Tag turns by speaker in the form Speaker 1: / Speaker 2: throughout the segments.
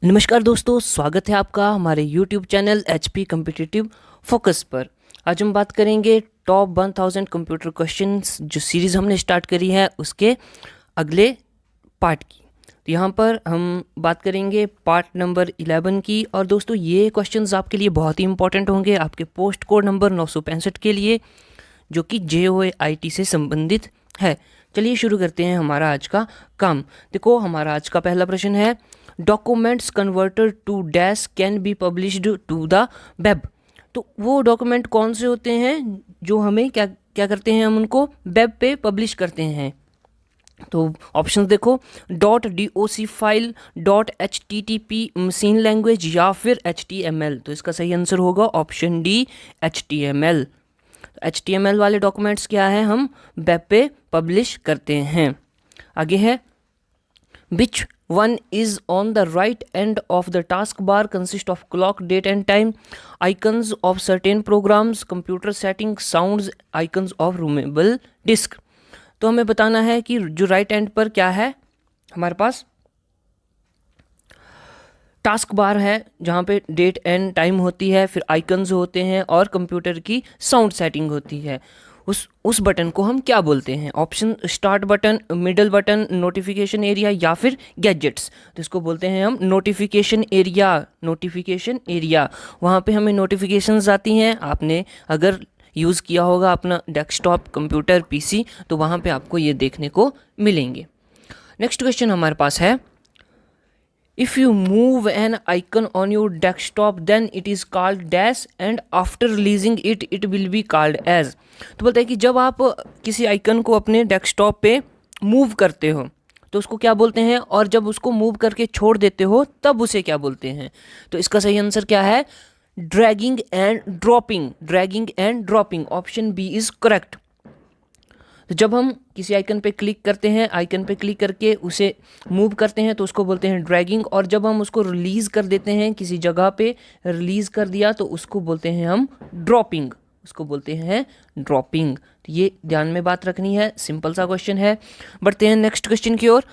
Speaker 1: नमस्कार दोस्तों, स्वागत है आपका हमारे YouTube channel HP competitive focus पर। आज हम बात करेंगे टॉप 1000 कंप्यूटर क्वेश्चंस जो सीरीज़ हमने स्टार्ट करी है उसके अगले पार्ट की। तो यहाँ पर हम बात करेंगे पार्ट नंबर 11 की। और दोस्तों ये क्वेश्चंस आपके लिए बहुत ही इंपॉर्टेंट होंगे आपके पोस्ट कोड नंबर 965 के लिए, जो कि JOIT से संबंधित है। चलिए शुरू करते हैं हमारा आज का काम। देखो, हमारा आज का पहला प्रश्न है, documents converted to dash can be published to the web. तो वो डॉक्यूमेंट कौन से होते हैं जो हमें क्या क्या करते हैं, हम उनको वेब पे पब्लिश करते हैं। तो ऑप्शंस देखो, .doc file, .http machine language या फिर HTML। तो इसका सही आंसर होगा ऑप्शन डी, HTML। HTML वाले डॉक्यूमेंट्स क्या है, हम वेब पे पब्लिश करते हैं। आगे है, विच one is on the right end of the taskbar consist of clock, date and time, icons of certain programs, computer settings, sounds, icons of removable disk। तो हमें बताना है कि जो राइट एंड पर क्या है, हमारे पास टास्क बार है जहाँ पे डेट एंड टाइम होती है, फिर आइकन्स होते हैं और कंप्यूटर की साउंड सेटिंग होती है। उस बटन को हम क्या बोलते हैं? Option start button, middle button, notification area या फिर गैजेट्स। तो इसको बोलते हैं हम नोटिफिकेशन एरिया। नोटिफिकेशन एरिया, वहाँ पे हमें नोटिफिकेशंस आती हैं। आपने अगर यूज़ किया होगा अपना डेस्कटॉप कंप्यूटर PC, तो वहाँ पे आपको ये देखने को मिलेंगे। नेक्स्ट क्वेश्चन हमारे पास है, if you move an icon on your desktop then it is called dash and after releasing it will be called as। तो बोलता है कि जब आप किसी आइकन को अपने डेस्कटॉप पे मूव करते हो तो उसको क्या बोलते हैं, और जब उसको मूव करके छोड़ देते हो तब उसे क्या बोलते हैं। तो इसका सही आंसर क्या है, dragging and dropping. Dragging and dropping, option B is correct. तो जब हम किसी आइकन पे क्लिक करते हैं, आइकन पे क्लिक करके उसे मूव करते हैं तो उसको बोलते हैं ड्रैगिंग, और जब हम उसको रिलीज़ कर देते हैं, किसी जगह पे रिलीज़ कर दिया, तो उसको बोलते हैं हम ड्रॉपिंग। उसको बोलते हैं ड्रॉपिंग। तो ये ध्यान में बात रखनी है, सिंपल सा क्वेश्चन है। बढ़ते हैं नेक्स्ट क्वेश्चन की ओर।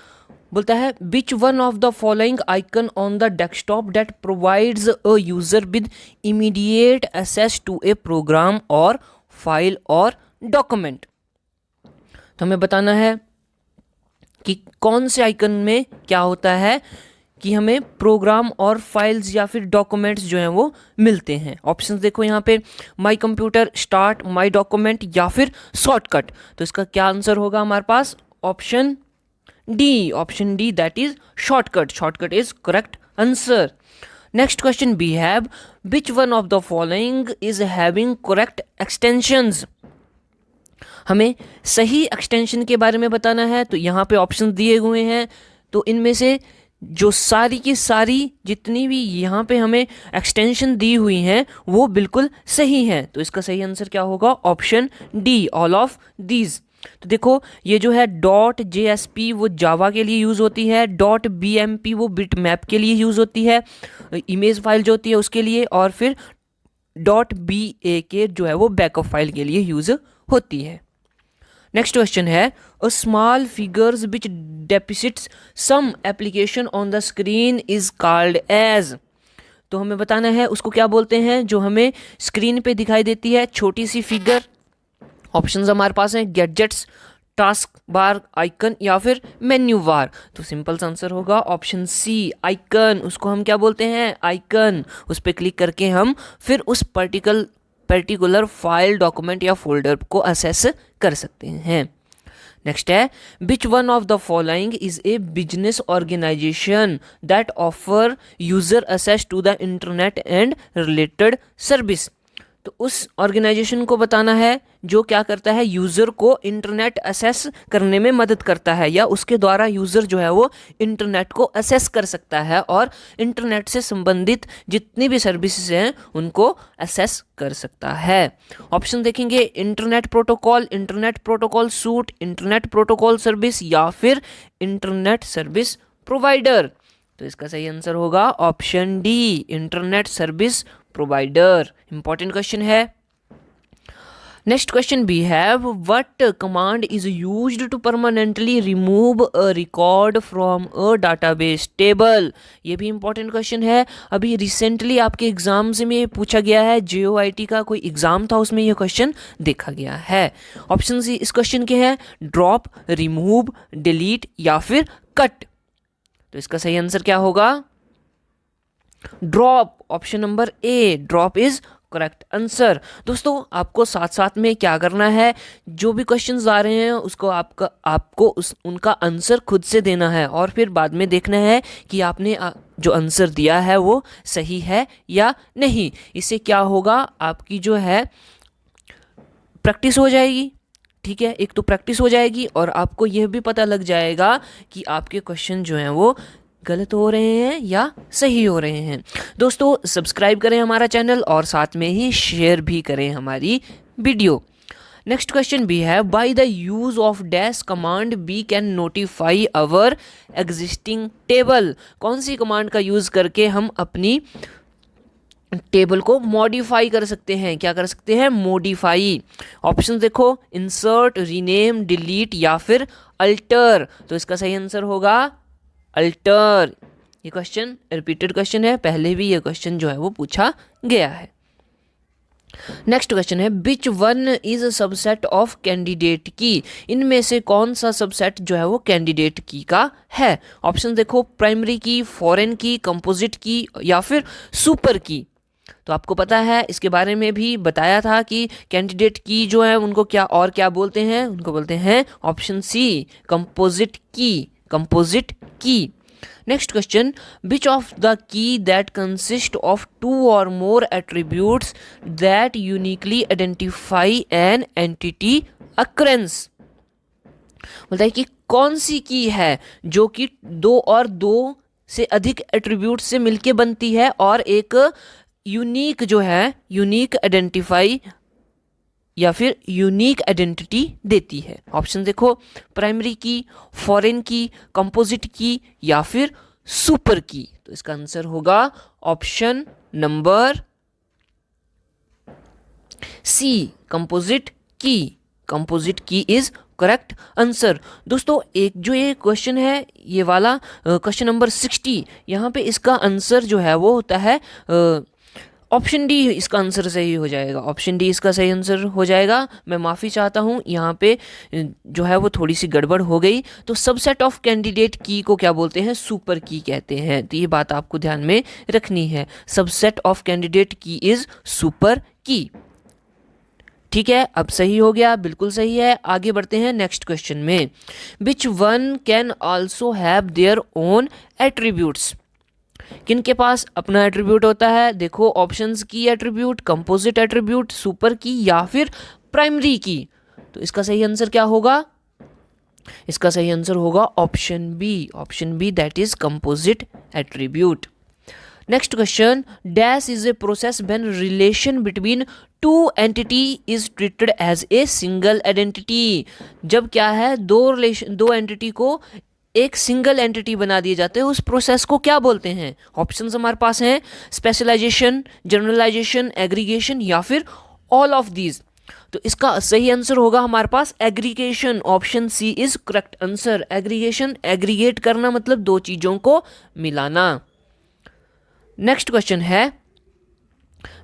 Speaker 1: बोलता है, which one of the following icon on the desktop that provides a user with immediate access to a program और फाइल और डॉक्यूमेंट। तो हमें बताना है कि कौन से आइकन में क्या होता है कि हमें प्रोग्राम और फाइल्स या फिर डॉक्यूमेंट्स जो हैं वो मिलते हैं। ऑप्शंस देखो यहाँ पे, my computer, start, my document या फिर शॉर्टकट। तो इसका क्या आंसर होगा हमारे पास, option D. Option D, that is shortcut. Shortcut is correct answer. Next question, we have which one of the following is having correct extensions. हमें सही एक्सटेंशन के बारे में बताना है। तो यहाँ पे ऑप्शन दिए हुए हैं, तो इनमें से जो सारी की सारी जितनी भी यहाँ पे हमें एक्सटेंशन दी हुई हैं वो बिल्कुल सही हैं। तो इसका सही आंसर क्या होगा, option D, all of these. तो देखो, ये जो है .JSP वो जावा के लिए यूज़ होती है, .BMP वो बिट मैप के लिए यूज़ होती है, इमेज फाइल जो होती है उसके लिए, और फिर .BAK जो है वो बैकअप फाइल के लिए यूज़ होती है। नेक्स्ट क्वेश्चन है, a small figures which depicts some application on the screen is called as. तो हमें बताना है उसको क्या बोलते हैं जो हमें स्क्रीन पे दिखाई देती है, छोटी सी फिगर। ऑप्शंस हमारे पास हैं, गैजेट्स, टास्क बार, आइकन या फिर मेन्यू बार। तो सिंपल आंसर होगा ऑप्शन सी, आइकन। उसको हम क्या बोलते हैं, आइकन। उस पर क्लिक करके हम फिर उस पर्टिकुलर फाइल, डॉक्यूमेंट या फोल्डर को असेस कर सकते हैं। नेक्स्ट है, which one of the following is a business organization that offer user access to the internet and related service. तो उस ऑर्गेनाइजेशन को बताना है जो क्या करता है, यूज़र को इंटरनेट एक्सेस करने में मदद करता है, या उसके द्वारा यूज़र जो है वो इंटरनेट को एक्सेस कर सकता है और इंटरनेट से संबंधित जितनी भी सर्विसेज हैं उनको एक्सेस कर सकता है। ऑप्शन देखेंगे, internet protocol suit, internet protocol service या फिर इंटरनेट सर्विस प्रोवाइडर। तो इसका सही आंसर होगा option D, internet service provider. Important question है। नेक्स्ट क्वेश्चन भी है, what command is used to permanently remove a record from a database table. ये भी इंपॉर्टेंट क्वेश्चन है, अभी रिसेंटली आपके एग्जाम्स में पूछा गया है, JOIT का कोई एग्जाम था उसमें ये क्वेश्चन देखा गया है। ऑप्शन इस क्वेश्चन के हैं ड्रॉप, रिमूव, डिलीट या फिर कट। तो इसका सही आंसर क्या होगा? Drop. Option number A, drop is correct answer. दोस्तों आपको साथ साथ में क्या करना है, जो भी क्वेश्चंस आ रहे हैं उसको आपको उनका आंसर खुद से देना है और फिर बाद में देखना है कि आपने जो आंसर दिया है वो सही है या नहीं। इससे क्या होगा, आपकी जो है प्रैक्टिस हो जाएगी। ठीक है, एक तो प्रैक्टिस हो जाएगी और आपको यह भी पता लग जाएगा कि आपके क्वेश्चन जो हैं वो गलत हो रहे हैं या सही हो रहे हैं। दोस्तों सब्सक्राइब करें हमारा चैनल और साथ में ही शेयर भी करें हमारी वीडियो। नेक्स्ट क्वेश्चन भी है, by the use of dash command we can notify our existing table. कौन सी कमांड का यूज़ करके हम अपनी टेबल को मॉडिफाई कर सकते हैं? क्या कर सकते हैं? मॉडिफाई। ऑप्शन देखो, इंसर्ट, रीनेम, डिलीट या फिर अल्टर। तो इसका सही आंसर होगा अल्टर। ये क्वेश्चन रिपीटेड क्वेश्चन है, पहले भी ये क्वेश्चन जो है वो पूछा गया है। नेक्स्ट क्वेश्चन है, which one is a subset of candidate की। इनमें से कौन सा सबसेट जो है वो कैंडिडेट की का है? ऑप्शन देखो, प्राइमरी की, फॉरेन की, कंपोजिट की या फिर सुपर की। तो आपको पता है, इसके बारे में भी बताया था कि कैंडिडेट की जो है उनको क्या बोलते हैं? उनको बोलते हैं option C, composite key. Composite key. Next question, which of the key that consist of 2 or more attributes that uniquely identify an entity occurrence. बोलता है कि कौन सी की है जो कि 2 और 2 से अधिक एट्रीब्यूट से मिलके बनती है और एक यूनिक जो है, यूनिक आइडेंटिफाई या फिर यूनिक आइडेंटिटी देती है। ऑप्शन देखो, प्राइमरी की, फॉरेन की, कंपोजिट की या फिर सुपर की। तो इसका आंसर होगा ऑप्शन नंबर सी, कंपोजिट की। कंपोजिट की इज करेक्ट आंसर। दोस्तों एक जो ये क्वेश्चन है, ये वाला क्वेश्चन नंबर 60, यहाँ पे इसका आंसर जो है वो होता है ऑप्शन डी। इसका आंसर सही हो जाएगा, ऑप्शन डी इसका सही आंसर हो जाएगा। मैं माफ़ी चाहता हूँ, यहाँ पे जो है वो थोड़ी सी गड़बड़ हो गई। तो सबसेट ऑफ कैंडिडेट की को क्या बोलते हैं? सुपर की कहते हैं। तो ये बात आपको ध्यान में रखनी है, सबसेट ऑफ कैंडिडेट की इज सुपर की। ठीक है, अब सही हो गया, बिल्कुल सही है। आगे बढ़ते हैं नेक्स्ट क्वेश्चन में, which one can also have their own attributes. किन के पास अपना एट्रीब्यूट होता है? देखो ऑप्शंस की एट्रीब्यूट, कंपोजिट एट्रीब्यूट, सुपर की या फिर प्राइमरी की। तो इसका सही आंसर क्या होगा? इसका सही आंसर होगा option B. Option B, that is composite attribute. Next question, dash is a process when relation between 2 entity is treated as a single identity. जब क्या है, दो एंटिटी को एक सिंगल एंटिटी बना दिए जाते हैं, उस प्रोसेस को क्या बोलते हैं? ऑप्शंस हमारे पास हैं, स्पेशलाइजेशन, जनरलाइजेशन, एग्रीगेशन या फिर ऑल ऑफ दीज। तो इसका सही आंसर होगा हमारे पास aggregation. Option C is correct answer. Aggregation, aggregate करना मतलब दो चीजों को मिलाना। नेक्स्ट क्वेश्चन है,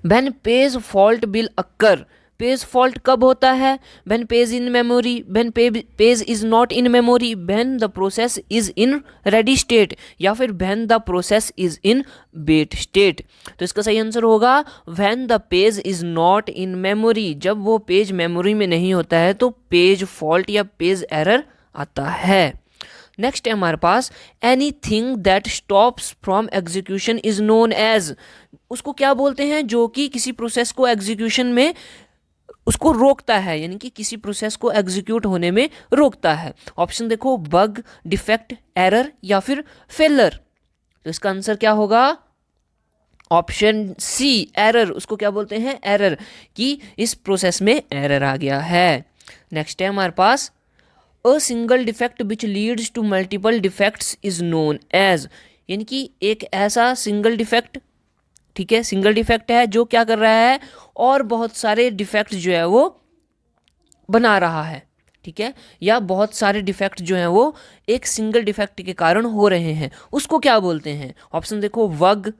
Speaker 1: when page fault will occur. Page fault कब होता है? When page in memory, when page is not in memory, when the process is in ready state या फिर when the process is in wait state. तो इसका सही answer होगा when the page is not in memory. जब वो page memory में नहीं होता है तो पेज फॉल्ट या पेज एरर आता है। नेक्स्ट है हमारे पास, anything that stops from execution is known as. उसको क्या बोलते हैं? जो कि किसी प्रोसेस को एग्जीक्यूशन में उसको रोकता है, यानी कि किसी प्रोसेस को एग्जीक्यूट होने में रोकता है। ऑप्शन देखो, बग, डिफेक्ट, एरर या फिर फेलर। तो इसका आंसर क्या होगा? Option C, error. उसको क्या बोलते हैं? एरर, कि इस प्रोसेस में एरर आ गया है। नेक्स्ट है हमारे पास, a single defect which leads to multiple defects is known as. यानी कि एक ऐसा सिंगल डिफेक्ट, ठीक है, सिंगल डिफेक्ट है जो क्या कर रहा है और बहुत सारे डिफेक्ट्स जो है वो बना रहा है, ठीक है, या बहुत सारे डिफेक्ट जो हैं वो एक सिंगल डिफेक्ट के कारण हो रहे हैं, उसको क्या बोलते हैं? ऑप्शन देखो, बग,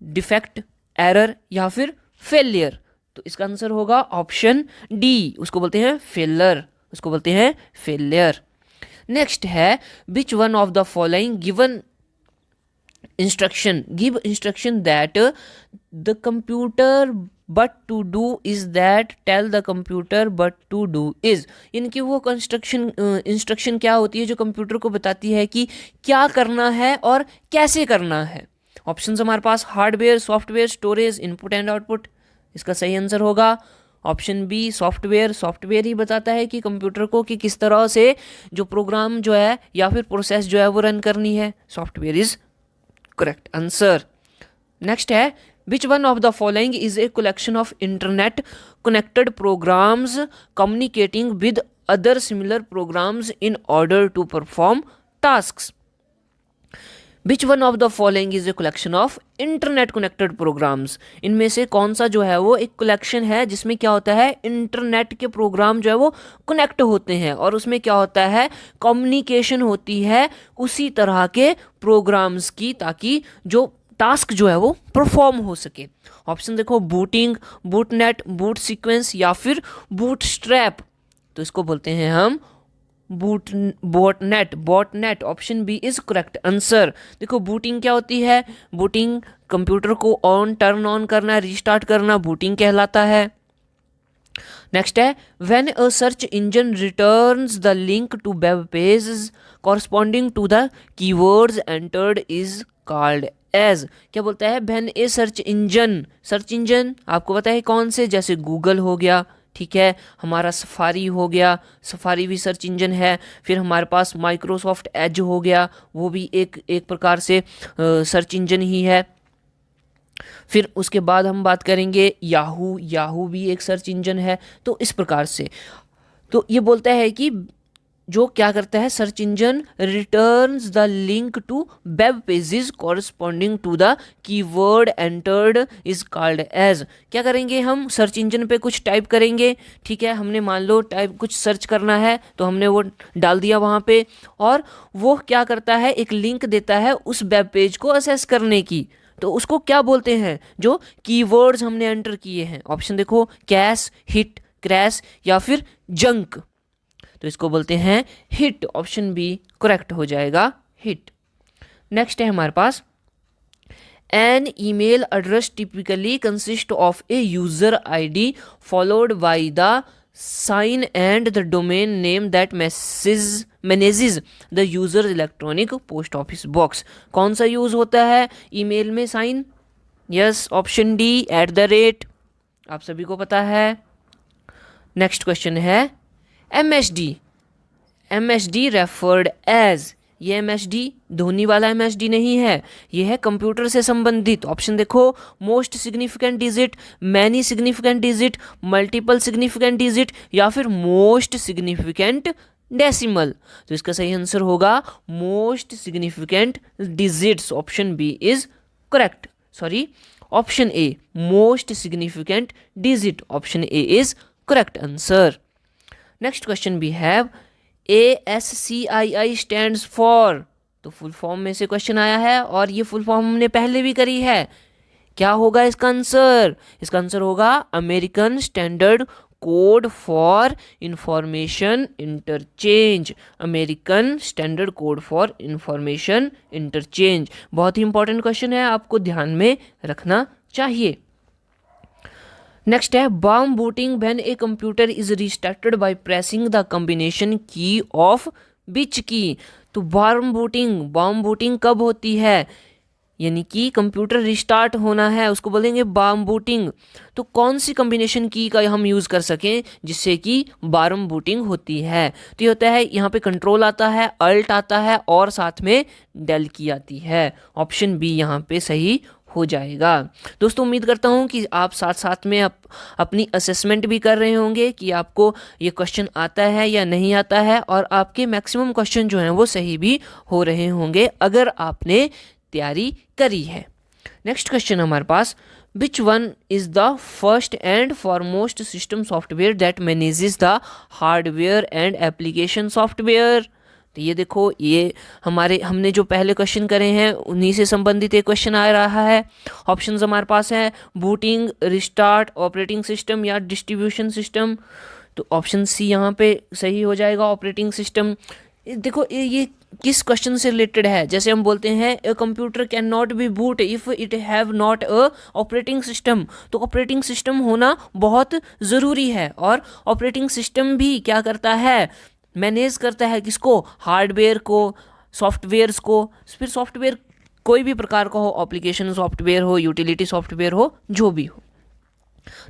Speaker 1: डिफेक्ट, एरर या फिर फेलियर। तो इसका आंसर होगा ऑप्शन डी, उसको बोलते हैं फेलर, उसको बोलते हैं फेलियर। नेक्स्ट है, which one of the following given give instruction that the computer but to do is that tell the computer but to do is, इनकी वो इंस्ट्रक्शन क्या होती है जो कंप्यूटर को बताती है कि क्या करना है और कैसे करना है। ऑप्शंस हमारे पास hardware, software, storage, input and output. इसका सही आंसर होगा ऑप्शन बी, सॉफ्टवेयर। सॉफ्टवेयर ही बताता है कि कंप्यूटर को कि किस तरह से जो प्रोग्राम जो है या फिर प्रोसेस जो है वो रन करनी है। Software is correct answer. Next है, which one of the following is a collection of internet connected programs communicating with other similar programs in order to perform tasks. Which one of the following is a collection of internet connected programs, इनमें से कौन सा जो है वो एक collection है जिसमें क्या होता है, इंटरनेट के प्रोग्राम जो है वो कनेक्ट होते हैं और उसमें क्या होता है, कम्युनिकेशन होती है उसी तरह के प्रोग्राम्स की, ताकि जो टास्क जो है वो परफॉर्म हो सके। ऑप्शन देखो, बूटिंग, बूटनेट, बूट सीक्वेंस या फिर बूट स्ट्रैप। तो इसको बोलते हैं हम botnet. Option B is correct answer. देखो, बूटिंग क्या होती है, बूटिंग कंप्यूटर को टर्न ऑन करना, रीस्टार्ट करना बूटिंग कहलाता है। नेक्स्ट है, when a search engine returns the link to web page corresponding to the keywords entered is called as. क्या बोलता है, व्हेन ए सर्च इंजन आपको पता है कौन से, जैसे गूगल हो गया, ठीक है, हमारा सफारी हो गया, सफारी भी सर्च इंजन है, फिर हमारे पास माइक्रोसॉफ्ट एज हो गया, वो भी एक प्रकार से सर्च इंजन ही है। फिर उसके बाद हम बात करेंगे याहू भी एक सर्च इंजन है। तो इस प्रकार से तो ये बोलता है कि जो क्या करता है, search engine returns the link to web pages corresponding to the keyword entered is called as. क्या करेंगे हम, सर्च इंजन पे कुछ टाइप करेंगे, ठीक है, हमने मान लो टाइप कुछ सर्च करना है तो हमने वो डाल दिया वहाँ पे, और वो क्या करता है, एक लिंक देता है उस वेब पेज को असेस करने की। तो उसको क्या बोलते हैं, जो कीवर्ड्स हमने एंटर किए हैं। ऑप्शन देखो, कैश, हिट, क्रैश या फिर जंक। तो इसको बोलते हैं हिट। ऑप्शन बी करेक्ट हो जाएगा, हिट। नेक्स्ट है हमारे पास, an email address typically consist of a user ID followed by the sign and the domain name that manages the user electronic post office box. कौन सा use होता है email में, साइन? यस, ऑप्शन डी, @ आप सभी को पता है। नेक्स्ट क्वेश्चन है, MSD रेफर्ड एज। ये MSD धोनी वाला MSD नहीं है, ये है कंप्यूटर से संबंधित। ऑप्शन देखो, most significant digit, many significant digit, multiple significant digit या फिर मोस्ट सिग्निफिकेंट डेसिमल। तो इसका सही आंसर होगा most significant digits. Option B is correct, sorry, option A most significant digit. Option A is correct answer. Next question भी है, ASCII stands for. तो full form में से क्वेश्चन आया है और ये फुल फॉर्म हमने पहले भी करी है। क्या होगा इसका आंसर? इसका आंसर होगा American standard code for information interchange. American standard code for information interchange बहुत ही इंपॉर्टेंट क्वेश्चन है, आपको ध्यान में रखना चाहिए। नेक्स्ट है, bomb booting when a computer is restarted by pressing the combination की ऑफ विच की। तो बॉम्ब बूटिंग कब होती है, यानी कि कंप्यूटर रिस्टार्ट होना है, उसको बोलेंगे बॉम्ब बूटिंग। तो कौन सी कॉम्बिनेशन की का हम यूज़ कर सकें जिससे कि बॉम्ब बूटिंग होती है? तो ये होता है, यहाँ पे कंट्रोल आता है, अल्ट आता है और साथ में डेल की आती है। ऑप्शन बी यहाँ पे सही हो जाएगा। दोस्तों, उम्मीद करता हूँ कि आप साथ साथ में अपनी असेसमेंट भी कर रहे होंगे कि आपको ये क्वेश्चन आता है या नहीं आता है, और आपके मैक्सिमम क्वेश्चन जो हैं वो सही भी हो रहे होंगे अगर आपने तैयारी करी है। नेक्स्ट क्वेश्चन हमारे पास, Which one is the first and foremost system software that manages the hardware and application software? तो ये देखो, ये हमने जो पहले क्वेश्चन करे हैं उन्हीं से संबंधित एक क्वेश्चन आ रहा है। ऑप्शंस हमारे पास है बूटिंग, रिस्टार्ट, ऑपरेटिंग सिस्टम या डिस्ट्रीब्यूशन सिस्टम। तो ऑप्शन सी यहाँ पे सही हो जाएगा, ऑपरेटिंग सिस्टम। देखो ये किस क्वेश्चन से रिलेटेड है, जैसे हम बोलते हैं a computer can not be boot if it have not a operating system. तो ऑपरेटिंग सिस्टम होना बहुत ज़रूरी है, और ऑपरेटिंग सिस्टम भी क्या करता है, मैनेज करता है किसको, हार्डवेयर को, सॉफ्टवेयर्स को। फिर सॉफ्टवेयर कोई भी प्रकार का हो, एप्लीकेशन सॉफ्टवेयर हो, यूटिलिटी सॉफ्टवेयर हो, जो भी हो।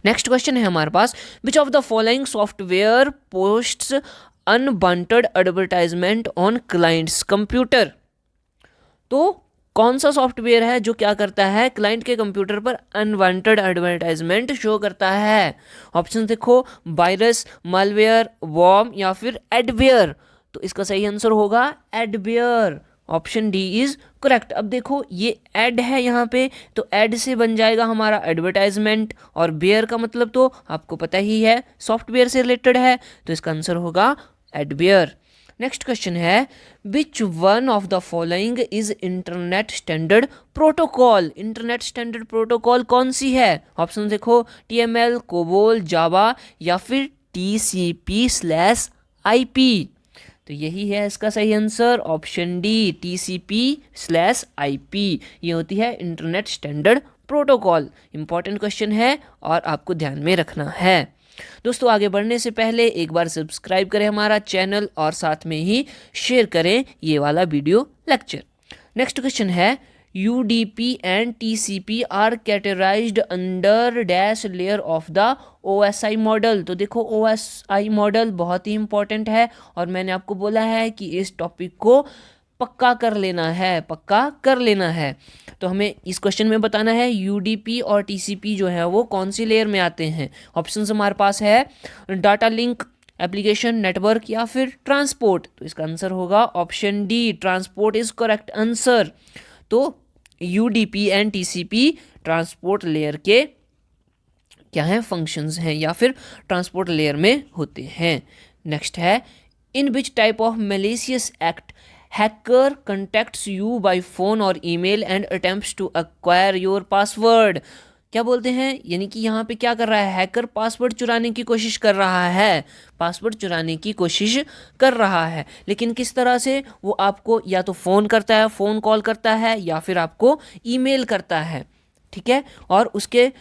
Speaker 1: नेक्स्ट क्वेश्चन है हमारे पास, which of the following software posts unwanted advertisement on clients computer. तो कौन सा सॉफ्टवेयर है जो क्या करता है, क्लाइंट के कंप्यूटर पर अनवांटेड एडवर्टाइजमेंट शो करता है। ऑप्शन देखो, वायरस, मालवेयर, वॉर्म या फिर एडवेयर। तो इसका सही आंसर होगा adware. Option D is correct. अब देखो ये एड है यहाँ पे, तो एड से बन जाएगा हमारा एडवर्टाइजमेंट, और बेयर का मतलब तो आपको पता ही है, सॉफ्टवेयर से रिलेटेड है, तो इसका आंसर होगा एडवेयर। नेक्स्ट क्वेश्चन है, which one of the following is internet standard protocol. Internet standard protocol कौन सी है? ऑप्शन देखो, TML, कोबोल, जावा या फिर TCP/IP। तो यही है इसका सही आंसर, ऑप्शन डी, TCP/IP। ये होती है internet standard protocol. Important question है और आपको ध्यान में रखना है। दोस्तों आगे बढ़ने से पहले एक बार सब्सक्राइब करें हमारा चैनल, और साथ में ही शेयर करें ये वाला वीडियो लेक्चर। नेक्स्ट क्वेश्चन है, UDP and TCP are categorized under dash layer of the OSI model. तो देखो OSI मॉडल बहुत ही इंपॉर्टेंट है, और मैंने आपको बोला है कि इस टॉपिक को पक्का कर लेना है, पक्का कर लेना है। तो हमें इस क्वेश्चन में बताना है UDP और TCP जो है वो कौन सी लेयर में आते हैं। ऑप्शंस हमारे पास है डाटा लिंक, एप्लीकेशन, नेटवर्क या फिर ट्रांसपोर्ट। तो इसका आंसर होगा option D, transport is correct answer. तो UDP and TCP transport layer के क्या हैं, फंक्शंस हैं, या फिर ट्रांसपोर्ट लेयर में होते हैं। नेक्स्ट है, in which type of malicious act hacker contacts you by phone or email and attempts to acquire your password. क्या बोलते हैं, यानी कि यहाँ पे क्या कर रहा है, हैकर पासवर्ड चुराने की कोशिश कर रहा है, पासवर्ड चुराने की कोशिश कर रहा है। लेकिन किस तरह से, वो आपको या तो फ़ोन करता है, फ़ोन कॉल करता है, या फिर आपको ईमेल करता है, ठीक है, और उसके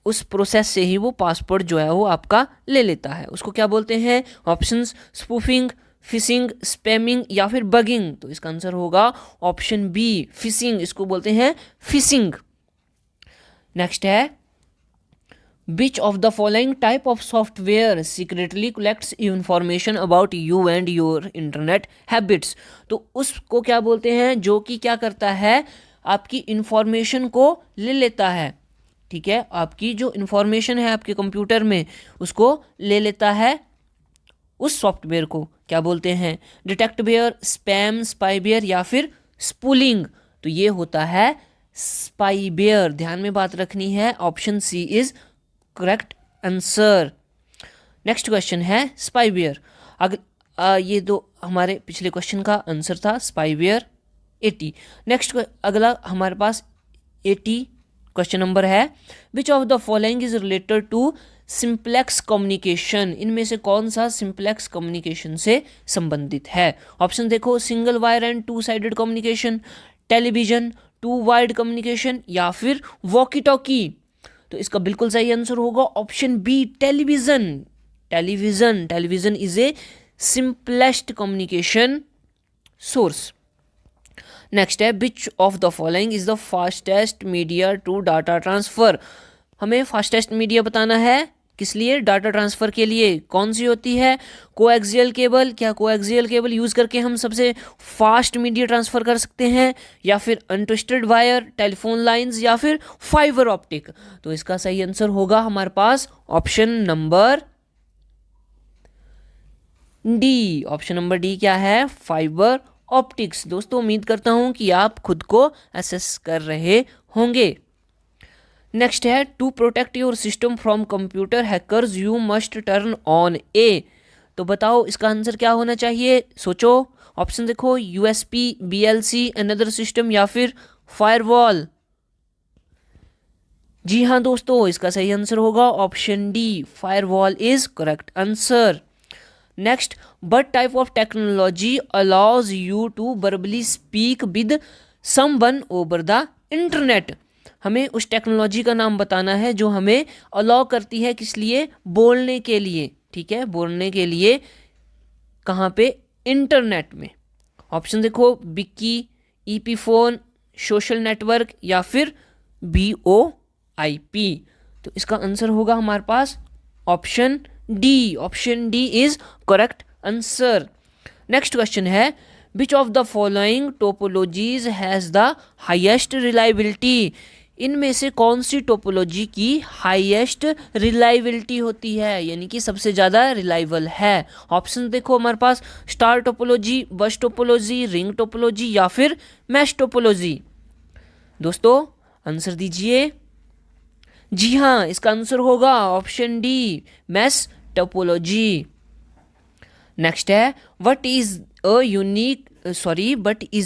Speaker 1: उस प्रोसेस से ही वो पासवर्ड जो है वो आपका ले लेता है। उसको क्या बोलते हैं, ऑप्शंस स्पूफिंग, फिशिंग, स्पैमिंग या फिर बगिंग। तो इसका आंसर होगा ऑप्शन बी, फिशिंग। इसको बोलते हैं फिशिंग। नेक्स्ट है, which of the following type of software secretly collects information about you and your internet habits. तो उसको क्या बोलते हैं जो कि क्या करता है, आपकी इंफॉर्मेशन को ले लेता है, ठीक है, आपकी जो इंफॉर्मेशन है आपके कंप्यूटर में उसको ले लेता है। उस सॉफ्टवेयर को क्या बोलते हैं, डिटेक्टवेयर, स्पैम, स्पाईवेयर या फिर स्पूलिंग। तो ये होता है स्पाईवेयर। ध्यान में बात रखनी है, option C is correct answer. Next question है स्पाईवेयर। ये दो हमारे पिछले क्वेश्चन का आंसर था, स्पाईवेयर 80। नेक्स्ट अगला हमारे पास 80 क्वेश्चन नंबर है, which of the following is related to simplex communication. इनमें से कौन सा सिंप्लेक्स कम्युनिकेशन से संबंधित है। ऑप्शन देखो, single wire and two sided communication, television, two wired communication या फिर वॉकी टॉकी। तो इसका बिल्कुल सही आंसर होगा option B, television. Television is a simplest communication source. Next है, which of the following is the fastest media to data transfer. हमें fastest media बताना है, किस लिए, डाटा ट्रांसफ़र के लिए। कौन सी होती है, कोएक्सियल केबल। क्या कोएक्सियल केबल यूज़ करके हम सबसे फास्ट मीडिया ट्रांसफ़र कर सकते हैं, या फिर अनट्विस्टेड वायर, टेलीफोन लाइंस या फिर फाइबर ऑप्टिक। तो इसका सही आंसर होगा हमारे पास option number D. Option number D क्या है, फाइबर ऑप्टिक्स। दोस्तों उम्मीद करता हूं कि आप खुद को असेस कर रहे होंगे। नेक्स्ट है to protect your system from computer hackers you must turn on a. तो बताओ इसका आंसर क्या होना चाहिए, सोचो। ऑप्शन देखो, यूएसपी, बीएलसी, अनदर सिस्टम या फिर फायरवॉल। जी हाँ दोस्तों, इसका सही आंसर होगा option D, firewall is correct answer. Next, what type of technology allows you to verbally speak with someone over the internet? हमें उस टेक्नोलॉजी का नाम बताना है जो हमें अलाउ करती है, किस लिए, बोलने के लिए, ठीक है, बोलने के लिए कहाँ पे, इंटरनेट में। ऑप्शन देखो, wiki, IP phone, social network या फिर VoIP। तो इसका आंसर होगा हमारे पास option D, option D is correct answer. Next question है which of the following topologies has the highest reliability? इनमें से कौन सी टोपोलॉजी की हाईएस्ट रिलायबिलिटी होती है, यानी कि सबसे ज़्यादा रिलायबल है? ऑप्शन देखो हमारे पास, star topology, bus topology, ring topology या फिर मैश टोपोलॉजी। दोस्तों आंसर दीजिए। जी हाँ, इसका आंसर होगा option D, mesh topology. Next है what is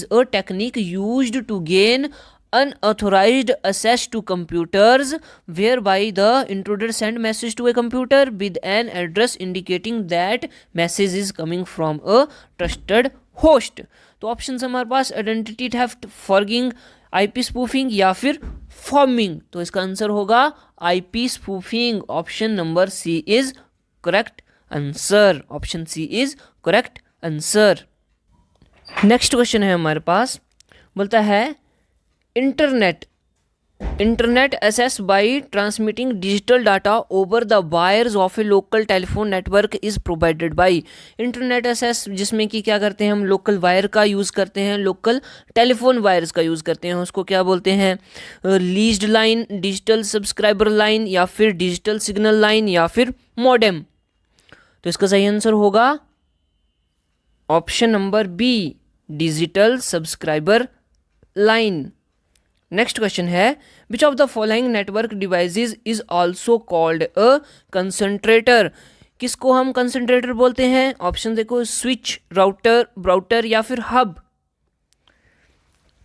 Speaker 1: a technique used to gain unauthorized access to computers whereby the intruder send message to a computer with an address indicating that message is coming from a trusted host? तो option हमारे पास identity theft, forging, IP spoofing या फिर forming. तो इसका answer होगा IP spoofing, option number C is correct answer, option C is correct answer. Next question है हमारे पास, बोलता है internet access by transmitting digital data over the wires of a local telephone network is provided by। Internet access जिसमें कि क्या करते हैं हम, लोकल वायर का यूज़ करते हैं, लोकल टेलीफोन वायर्स का यूज़ करते हैं, उसको क्या बोलते हैं, leased line, digital subscriber line या फिर डिजिटल सिग्नल लाइन या फिर मॉडेम। तो इसका सही आंसर होगा option number B, digital subscriber line. Next question है which of the following network devices is also called a concentrator? किसको हम कंसंट्रेटर बोलते हैं? ऑप्शन देखो, स्विच, राउटर या फिर हब।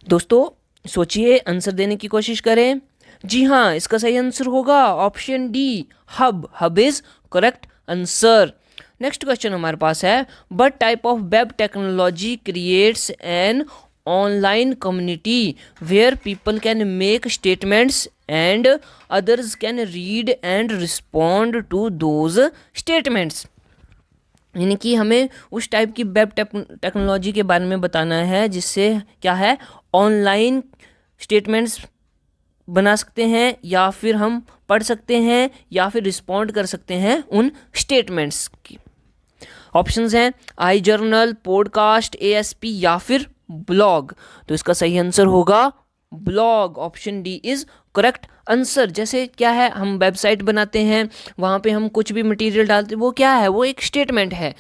Speaker 1: दोस्तों सोचिए, आंसर देने की कोशिश करें। जी हाँ, इसका सही आंसर होगा option D, hub, hub is correct answer. Next question हमारे पास है what type of web technology creates an online community where people can make statements and others can read and respond to those statements? यानी कि हमें उस type की web technology के बारे में बताना है जिससे क्या है, ऑनलाइन स्टेटमेंट्स बना सकते हैं या फिर हम पढ़ सकते हैं या फिर रिस्पॉन्ड कर सकते हैं उन स्टेटमेंट्स की। ऑप्शंस हैं आई जर्नल, पॉडकास्ट, ASP या फिर ब्लॉग। तो इसका सही आंसर होगा blog, option D is correct answer. जैसे क्या है, हम वेबसाइट बनाते हैं, वहाँ पे हम कुछ भी मटेरियल डालते हैं, वो क्या है, वो एक स्टेटमेंट है।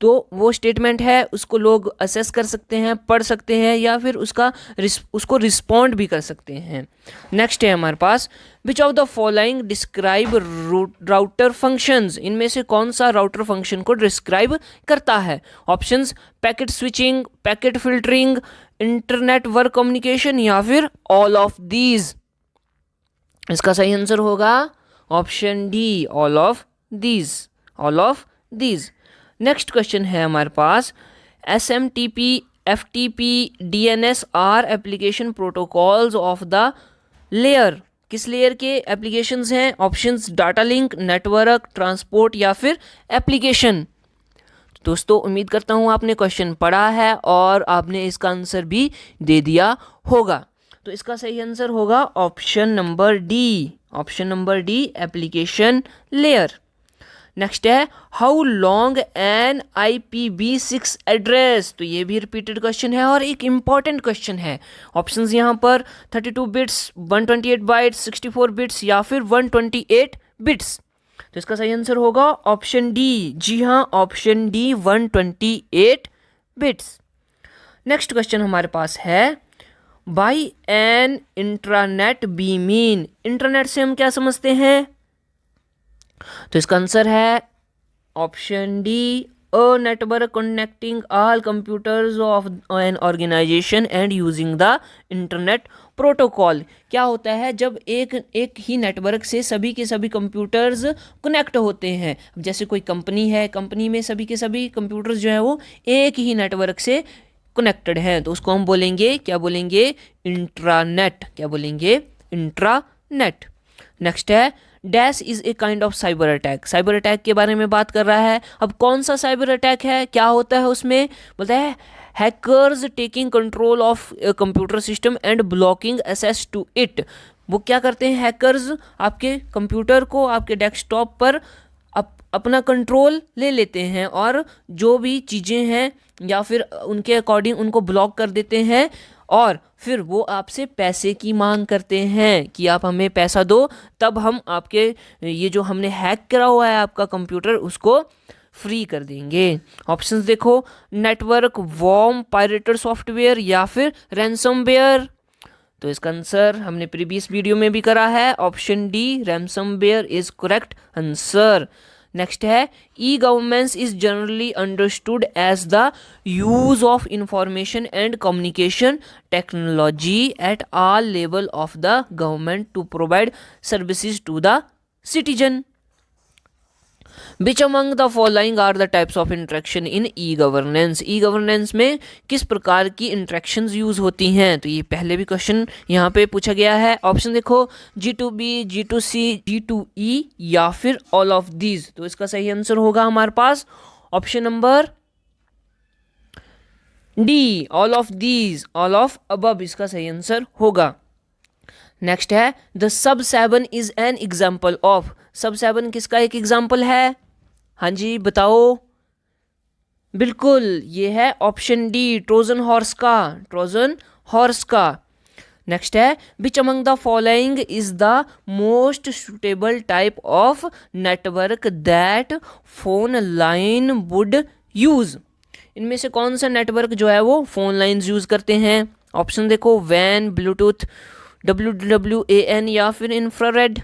Speaker 1: तो वो स्टेटमेंट है, उसको लोग असेस कर सकते हैं, पढ़ सकते हैं या फिर उसको रिस्पॉन्ड भी कर सकते हैं। नेक्स्ट है हमारे पास which of the following describe router functions? इनमें से कौन सा राउटर फंक्शन को डिस्क्राइब करता है? Options packet switching, packet filtering, internet work communication या फिर ऑल ऑफ दीज। इसका सही आंसर होगा option D, all of these, all of these. Next question है हमारे पास SMTP, FTP, DNS are application protocols of the layer. किस layer के एप्लीकेशंस हैं? Options data link, network, transport या फिर एप्लीकेशन। दोस्तों उम्मीद करता हूँ आपने क्वेश्चन पढ़ा है और आपने इसका आंसर भी दे दिया होगा। तो इसका सही आंसर होगा option number D, option number D, application layer. Next है how long an IPv6 address? तो ये भी रिपीटेड क्वेश्चन है और एक इम्पॉर्टेंट क्वेश्चन है। ऑप्शंस यहाँ पर 32 बिट्स, 128 बाइट्स, 64 बिट्स या फिर 128 बिट्स। तो इसका सही आंसर होगा ऑप्शन डी, जी हाँ, option D, 128 bits. Next question हमारे पास है by an intranet we mean, internet से हम क्या समझते हैं? तो इसका आंसर है option D, a network connecting all computers of an organization and using the internet protocol. क्या होता है जब एक ही नेटवर्क से सभी के सभी कंप्यूटर्स कनेक्ट होते हैं। जैसे कोई कंपनी है, कंपनी में सभी के सभी कंप्यूटर्स जो है वो एक ही नेटवर्क से कनेक्टेड हैं, तो उसको हम बोलेंगे, क्या बोलेंगे? इंट्रानेट। क्या बोलेंगे? इंट्रानेट। नेक्स्ट है dash is a kind of cyber attack. Cyber attack के बारे में बात कर रहा है। अब कौन सा साइबर अटैक है, क्या होता है उसमें? बोलता है hackers taking control of computer system and blocking access to it. वो क्या करते हैं हैकर्स? आपके कंप्यूटर को, आपके डेस्कटॉप पर अपना कंट्रोल ले लेते हैं और जो भी चीज़ें हैं या फिर उनके अकॉर्डिंग उनको ब्लॉक कर देते हैं, और फिर वो आपसे पैसे की मांग करते हैं कि आप हमें पैसा दो, तब हम आपके ये जो हमने हैक करा हुआ है आपका कंप्यूटर उसको फ्री कर देंगे। ऑप्शंस देखो, नेटवर्क वॉर्म पायरेटेड सॉफ्टवेयर या फिर रैंसमवेयर। तो इसका आंसर हमने प्रीवियस वीडियो में भी करा है, option D ransomware is correct answer. Next है e governance is generally understood as the use of information and communication technology at all level of the government to provide services to the citizen. Which among the following are the types of interaction in e-governance? e-governance में किस प्रकार की interactions use होती हैं? तो ये पहले भी क्वेश्चन यहाँ पे पूछा गया है। ऑप्शन देखो, G2B, G2C, G2E या फिर ऑल ऑफ दीज। तो इसका सही आंसर होगा हमारे पास option number D, all of these, all of above इसका सही आंसर होगा। नेक्स्ट है the sub 7 is an example of. सब 7 किसका एक एग्जाम्पल है? हाँ जी बताओ। बिल्कुल, ये है ऑप्शन डी, ट्रोजन हॉर्स का, ट्रोजन हॉर्स का। नेक्स्ट है which among the following is the most suitable type of network that phone line would use. इनमें से कौन सा नेटवर्क जो है वो फोन लाइन्स यूज करते हैं? ऑप्शन देखो, वैन, ब्लूटूथ, WWAN या फिर इंफ्रारेड।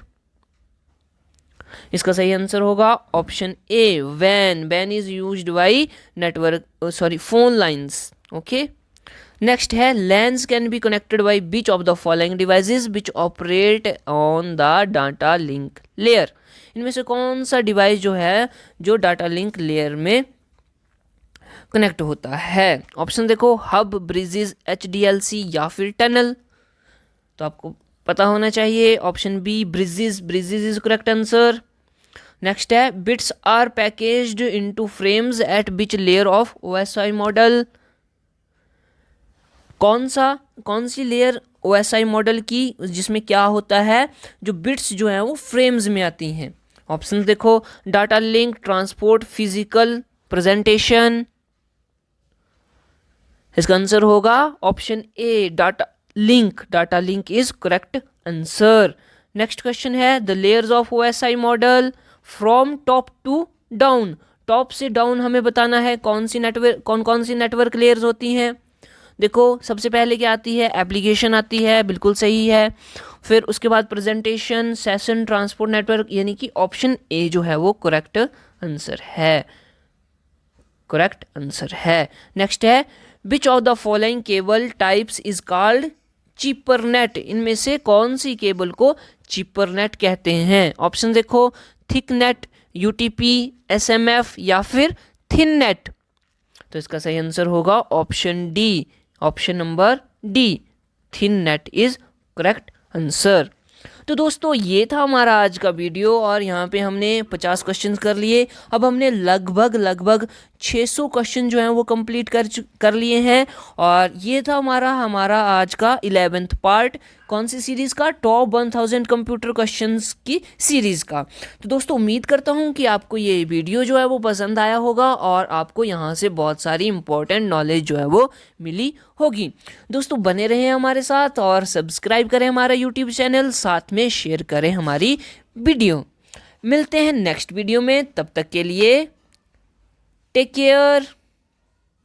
Speaker 1: इसका सही आंसर होगा option A, van. Van is used by network, sorry phone lines. Okay. Next है lens can be connected by beach of the following devices which operate on the data link layer. इनमें से कौन सा device जो है जो data link layer में connect होता है? ऑप्शन देखो, हब, ब्रिजेस, HDLC या फिर टनल। तो आपको पता होना चाहिए option B, bridges. Bridges is correct answer. Next है bits are packaged into frames at which layer of OSI model. कौन सी लेयर OSI मॉडल की जिसमें क्या होता है, जो बिट्स जो है वो फ्रेम्स में आती हैं? ऑप्शन देखो, data link, transport, physical, presentation. इसका आंसर होगा option A, data link. Data link is correct answer. Next question है the layers of OSI model from top to down. Top से डाउन हमें बताना है कौन कौन सी नेटवर्क लेयर्स होती हैं। देखो सबसे पहले क्या आती है? एप्लीकेशन आती है, बिल्कुल सही है। फिर उसके बाद प्रेजेंटेशन, सेशन, ट्रांसपोर्ट नेटवर्क, यानी कि ऑप्शन ए जो है वो करेक्ट आंसर है, करेक्ट आंसर है। नेक्स्ट है which of the following cable types is called cheaper net. इनमें से कौन सी केबल को चीपर नेट कहते हैं? ऑप्शन देखो, थिक नेट, UTP, SMF या फिर थिन नेट। तो इसका सही आंसर होगा option D, option number D, thin net is correct answer. तो दोस्तों ये था हमारा आज का वीडियो और यहाँ पे हमने 50 क्वेश्चंस कर लिए। अब हमने लगभग 600 क्वेश्चन जो हैं वो कंप्लीट कर लिए हैं और ये था हमारा आज का 11th पार्ट। कौन सी सीरीज़ का? टॉप 1000 कंप्यूटर क्वेश्चंस की सीरीज़ का। तो दोस्तों उम्मीद करता हूँ कि आपको ये वीडियो जो है वो पसंद आया होगा और आपको यहाँ से बहुत सारी इंपॉर्टेंट नॉलेज जो है वो मिली होगी। दोस्तों बने रहें हमारे साथ और सब्सक्राइब करें हमारा यूट्यूब चैनल, साथ में शेयर करें हमारी वीडियो। मिलते हैं नेक्स्ट वीडियो में, तब तक के लिए टेक केयर।